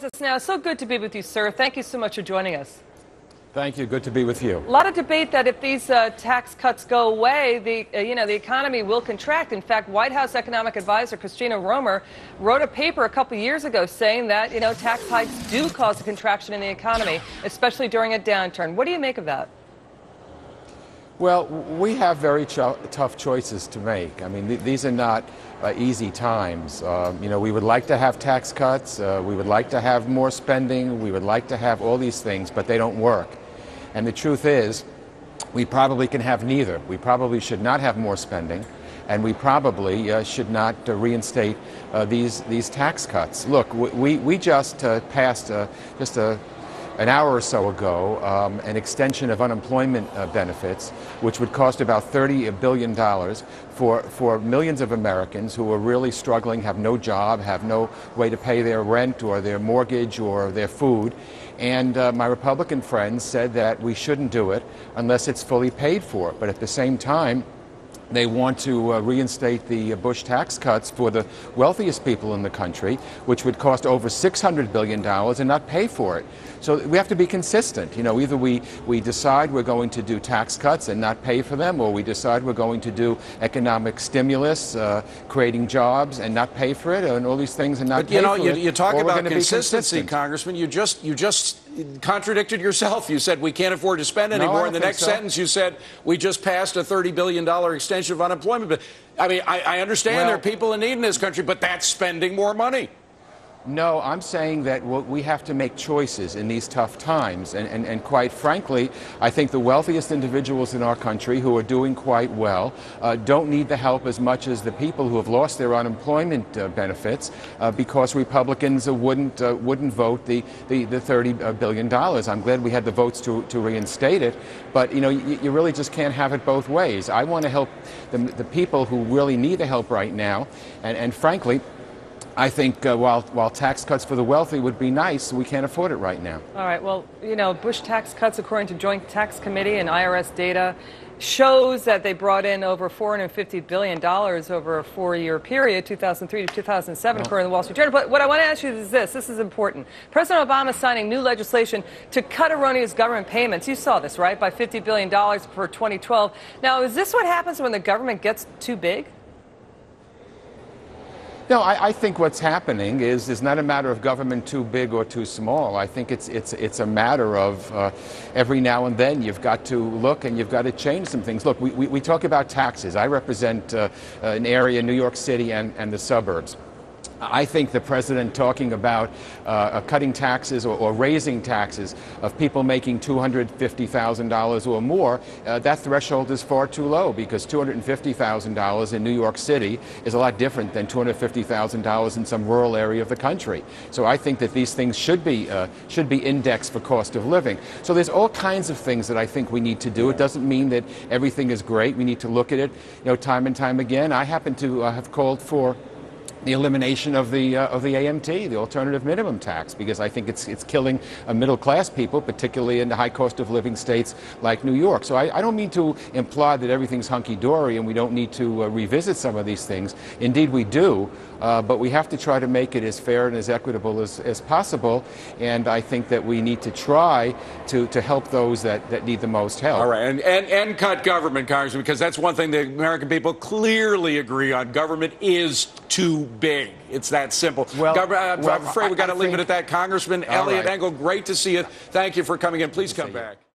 It's now so good to be with you, sir. Thank you so much for joining us. Thank you. Good to be with you. A lot of debate that if these tax cuts go away, the economy will contract. In fact, White House economic advisor Christina Romer wrote a paper a couple years ago saying that tax hikes do cause a contraction in the economy, especially during a downturn. What do you make of that? Well, we have very tough choices to make. I mean, these are not easy times. We would like to have tax cuts. We would like to have more spending. We would like to have all these things, but they don't work. And the truth is, we probably can have neither. We probably should not have more spending, and we probably should not reinstate these tax cuts. Look, we just passed an hour or so ago, an extension of unemployment benefits, which would cost about $30 billion for millions of Americans who are really struggling, have no job, have no way to pay their rent or their mortgage or their food. And my Republican friends said that we shouldn't do it unless it's fully paid for. But at the same time, they want to reinstate the Bush tax cuts for the wealthiest people in the country, which would cost over $600 billion and not pay for it. So we have to be consistent. Either we decide we're going to do tax cuts and not pay for them, or we decide we're going to do economic stimulus, creating jobs and not pay for it, and all these things and not pay for it. You talk about consistency, Congressman. You just contradicted yourself. You said we can't afford to spend anymore. In the next sentence, you said we just passed a $30 billion extension of unemployment. But I mean, I understand there are people in need in this country, but that's spending more money. No, I'm saying that we have to make choices in these tough times. And quite frankly, I think the wealthiest individuals in our country who are doing quite well don't need the help as much as the people who have lost their unemployment benefits because Republicans wouldn't vote the $30 billion. I'm glad we had the votes to reinstate it. But, you really just can't have it both ways. I want to help the people who really need the help right now. And frankly, I think while tax cuts for the wealthy would be nice, we can't afford it right now. All right. Well, Bush tax cuts, according to Joint Tax Committee and IRS data, shows that they brought in over $450 billion over a 4-year period, 2003 to 2007, according to the Wall Street Journal. But what I want to ask you is this. This is important. President Obama is signing new legislation to cut erroneous government payments. You saw this, right, by $50 billion for 2012. Now, is this what happens when the government gets too big? No, I think what's happening is not a matter of government too big or too small. I think it's a matter of every now and then you've got to look and you've got to change some things. Look, we talk about taxes. I represent an area, New York City and the suburbs. I think the president talking about cutting taxes or raising taxes of people making $250,000 or more, that threshold is far too low because $250,000 in New York City is a lot different than $250,000 in some rural area of the country. So I think that these things should be indexed for cost of living. So there's all kinds of things that I think we need to do. It doesn't mean that everything is great. We need to look at it, time and time again. I happen to have called for the elimination of the AMT, the alternative minimum tax, because I think it's killing middle-class people, particularly in the high cost of living states like New York. So I don't mean to imply that everything's hunky-dory and we don't need to revisit some of these things. Indeed, we do, but we have to try to make it as fair and as equitable as possible. And I think that we need to try to help those that need the most help. All right, and cut government, Congressman, because that's one thing the American people clearly agree on. Government is too big. It's that simple. I'm afraid we've got to leave it at that. Congressman Elliot Engel, great to see you. Thank you for coming in. Please come back.